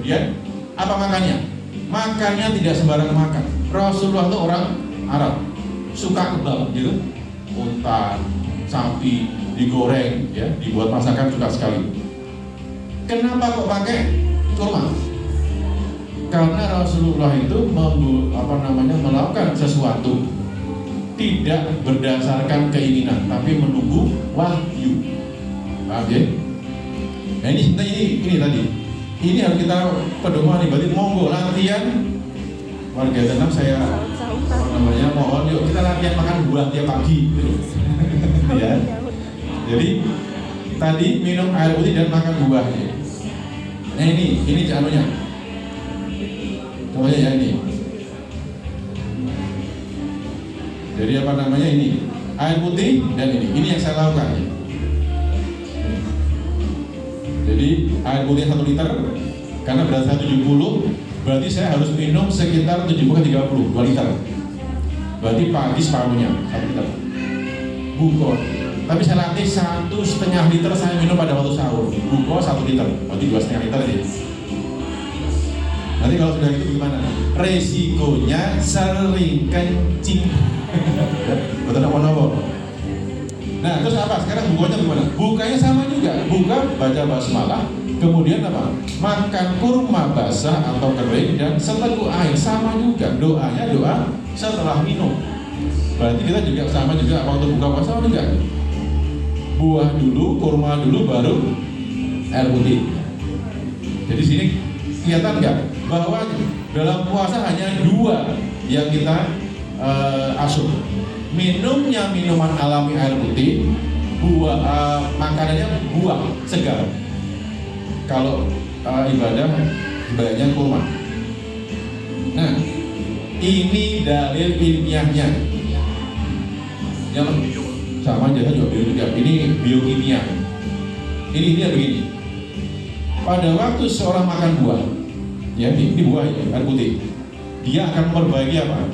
Kemudian apa makannya? Makannya tidak sembarang makan. Rasulullah itu orang Arab, suka kebab gitu, unta, sapi digoreng, ya, dibuat masakan suka sekali. Kenapa kok pakai kurma? Karena Rasulullah itu melakukan sesuatu tidak berdasarkan keinginan, tapi menunggu wahyu. Paham ya? Nah ini tadi. Ini harus kita pedoman nih. Berarti monggo latihan warga tenang saya mohon yuk kita latihan makan buah tiap pagi gitu. Ya. Jadi tadi minum air putih dan makan buah. Nah ini caranya. Contohnya ya ini. Jadi ini air putih dan ini yang saya lakukan. Jadi air putih 1 liter karena berat saya 70, berarti saya harus minum sekitar 70 ke 30, 2 liter. Berarti pagi separuhnya 1 liter. Buko. Tapi saya latih 1,5 liter saya minum pada waktu sahur. Buko 1 liter, berarti 2,5 liter aja. Nanti kalau sudah itu bagaimana? Resikonya sering kencing. Betul apa? Nah terus apa? Sekarang bukanya gimana? Bukanya sama juga. Buka baca basmalah, kemudian apa? Makan kurma basah atau kering dan seteguk air. Sama juga. Doanya doa setelah minum. Berarti kita juga sama juga waktu buka puasa sama juga. Buah dulu, kurma dulu, baru air putih. Jadi sini kelihatan nggak bahwa dalam puasa hanya 2 yang kita asuh. Minumnya minuman alami air putih, makanannya buah segar. Kalau ibadahnya kurma. Nah, ini dalil ilmiahnya. Yang sama aja juga biologis. Ini biokimia. Ini begini. Pada waktu seorang makan buah, ya ini buah ya, air putih, dia akan memperbaiki apa?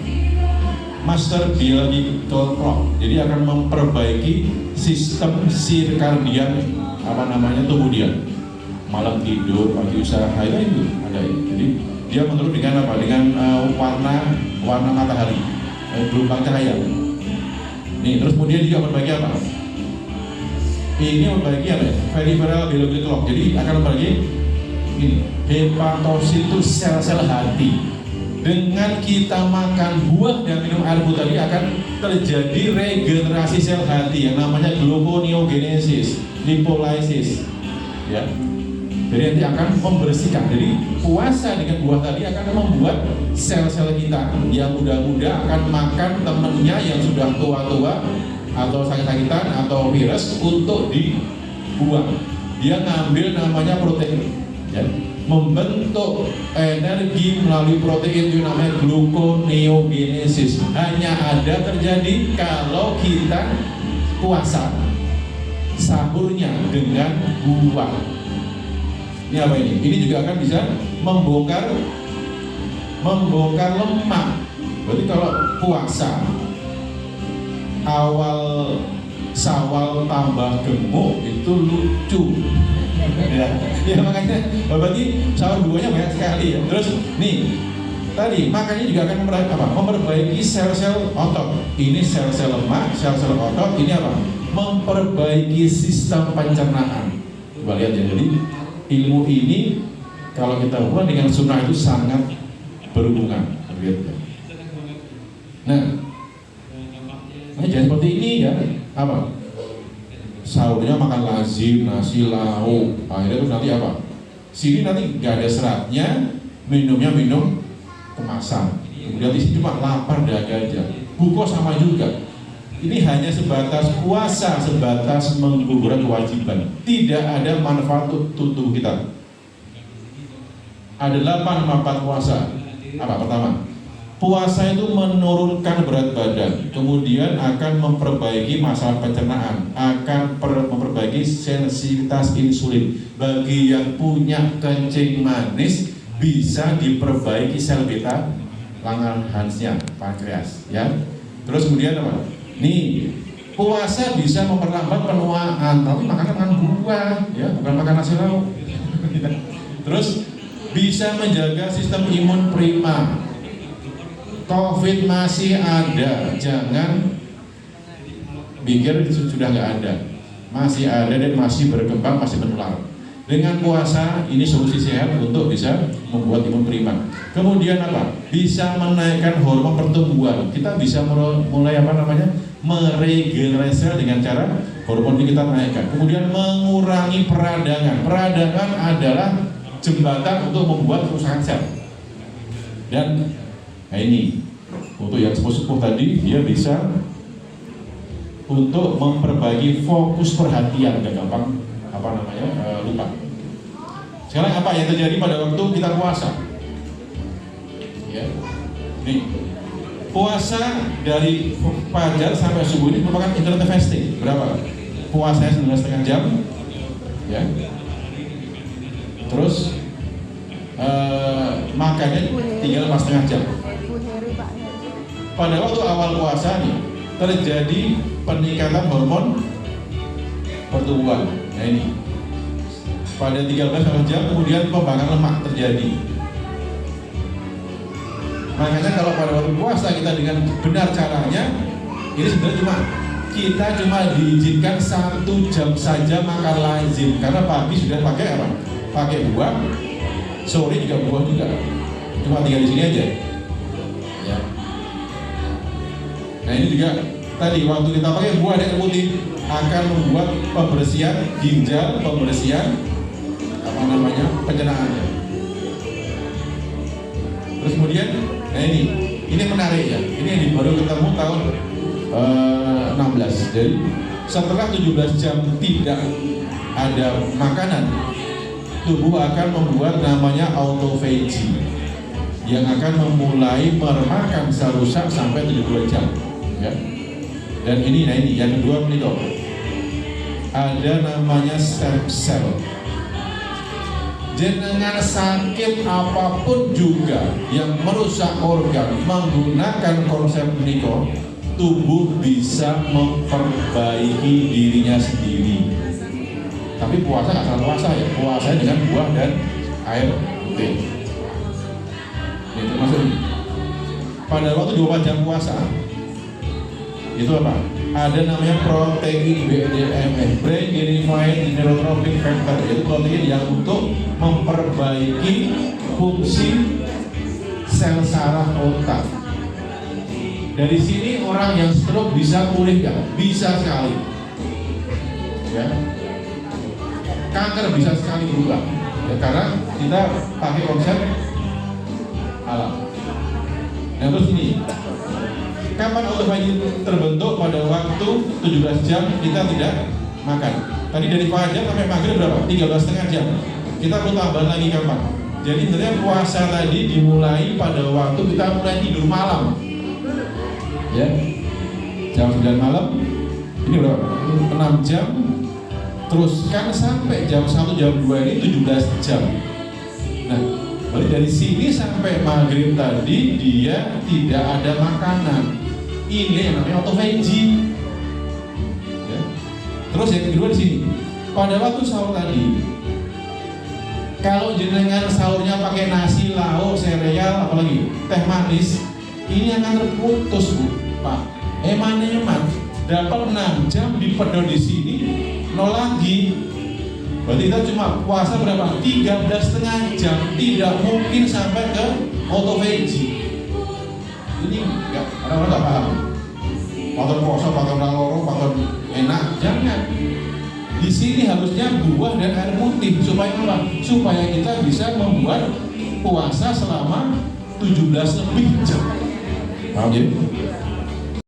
Master biological clock, jadi akan memperbaiki sistem sirkadian tubuh dia. Malam tidur, pagi usaha itu ada ya. Jadi dia menurut dengan apa? Dengan warna matahari, gelombang cahaya. Nih, terus kemudian juga memperbaiki apa? Ini memperbaiki apa? Peripheral biological clock. Jadi akan memperbaiki ini hepatosit, sel-sel hati. Dengan kita makan buah dan minum air putih tadi akan terjadi regenerasi sel hati yang namanya gluconeogenesis, lipolysis, ya. Jadi nanti akan membersihkan. Jadi puasa dengan buah tadi akan membuat sel-sel kita yang muda-muda akan makan temennya yang sudah tua-tua atau sakit-sakitan atau virus untuk dibuang. Dia ngambil namanya protein, ya. Membentuk energi melalui protein itu namanya gluconeogenesis. Hanya ada terjadi kalau kita puasa, sahurnya dengan buah. Ini apa ini? Ini juga akan bisa membongkar lemak. Berarti kalau puasa awal Syawal tambah gemuk itu lucu. Ya makanya berarti sahur buahnya banyak sekali ya. Terus nih tadi makannya juga akan memperbaiki sel-sel otot. Ini sel-sel lemak, sel-sel otot. Ini apa? Memperbaiki sistem pencernaan. Coba lihat ya. Jadi ilmu ini kalau kita hubungkan dengan sunnah itu sangat berhubungan. Lihat ya. Nah, jangan seperti ini ya. Apa? Sahurnya makan lazim, nasi lauk, akhirnya terus nanti apa? Sini nanti nggak ada seratnya, minumnya minum kemasan. Kemudian di sini cuma lapar dahaga aja. Buko sama juga. Ini hanya sebatas puasa, sebatas menggugurkan kewajiban. Tidak ada manfaat untuk tubuh kita. Ada 8 manfaat puasa. Apa? Pertama, puasa itu menurunkan berat badan, kemudian akan memperbaiki masalah pencernaan, akan memperbaiki sensitivitas insulin. Bagi yang punya kencing manis, bisa diperbaiki sel beta Langerhansnya, pankreas, ya. Terus kemudian apa? Nih, puasa bisa memperlambat penuaan, tapi makan buah, ya, bukan makan nasi lauk. Terus bisa menjaga sistem imun prima. COVID masih ada, jangan pikir sudah nggak ada, masih ada dan masih berkembang, masih menular. Dengan puasa ini solusi sehat untuk bisa membuat imun prima. Kemudian apa? Bisa menaikkan hormon pertumbuhan. Kita bisa mulai meregenerasi dengan cara hormon ini kita naikkan. Kemudian mengurangi peradangan. Peradangan adalah jembatan untuk membuat kerusakan sel. Dan ini untuk yang sepuh-sepuh tadi, dia bisa untuk memperbaiki fokus perhatian, gak gampang lupa. Sekarang apa yang terjadi pada waktu kita puasa? Ya, nih, puasa dari fajar sampai subuh ini merupakan intermittent fasting. Berapa? Puasanya 9,5 jam, ya. Terus makannya tinggal 4,5 jam. Pada waktu awal puasa nih terjadi peningkatan hormon pertumbuhan. Nah ini pada 13 jam kemudian pembakaran lemak terjadi. Makanya kalau pada waktu puasa kita dengan benar caranya, ini sebenarnya kita cuma diizinkan 1 jam saja makan lazim, karena pagi sudah pakai apa? Pakai buah, sore juga buah juga. Cuma tinggal di sini aja. Ya. Nah ini juga tadi waktu kita pakai buah dan putih akan membuat pembersihan ginjal, pembersihan pencernaannya. Terus kemudian, nah ini menarik ya. Ini yang baru ketemu tahun 16. Jadi setelah 17 jam tidak ada makanan, tubuh akan membuat namanya autophagy yang akan memulai meremakan sel rusak sampai 72 jam. Ya. Dan ini yang kedua menitok. Ada namanya stem cell. Jenengan sakit apapun juga yang merusak organ menggunakan konsep niko, tubuh bisa memperbaiki dirinya sendiri. Tapi puasa nggak salah puasa ya, puasa dengan buah dan air putih. Ini termasuk pada waktu 24 jam puasa itu apa? Ada namanya protein BDNF, Brain Derived Neurotrophic Factor, yaitu protein yang untuk memperbaiki fungsi sel saraf otak. Dari sini orang yang stroke bisa pulih nggak? Bisa sekali. Ya. Kanker bisa sekali berubah. Ya, karena kita pakai konsep alam. Nah terus ini, kapan autophagy terbentuk? Pada waktu 17 jam kita tidak makan. Tadi dari fajar sampai maghrib berapa? 13,5 jam. Kita perlu tambah lagi kapan? Jadi sebenarnya puasa tadi dimulai pada waktu kita mulai tidur malam. Ya, jam 9 malam. Ini berapa? 6 jam. Teruskan sampai jam 1, jam 2 ini 17 jam. Nah, dari sini sampai maghrib tadi dia tidak ada makanan. Ini yang namanya autophagy. Ya. Terus yang kedua di sini, pada waktu sahur tadi, kalau jenengan sahurnya pakai nasi, lauk, sereal, apalagi teh manis, ini akan terputus, Bu, Pak. Eman dapat 6 jam dipedot di sini, 0 lagi. Berarti kita cuma puasa berapa? 13,5 jam. Tidak mungkin sampai ke autophagy. Ini enggak, orang-orang nggak paham. Faktor puasa, faktor loro, faktor enak, jangan. Di sini harusnya buah dan air putih supaya apa? Supaya kita bisa membuat puasa selama 17 lebih jam. Paham ya?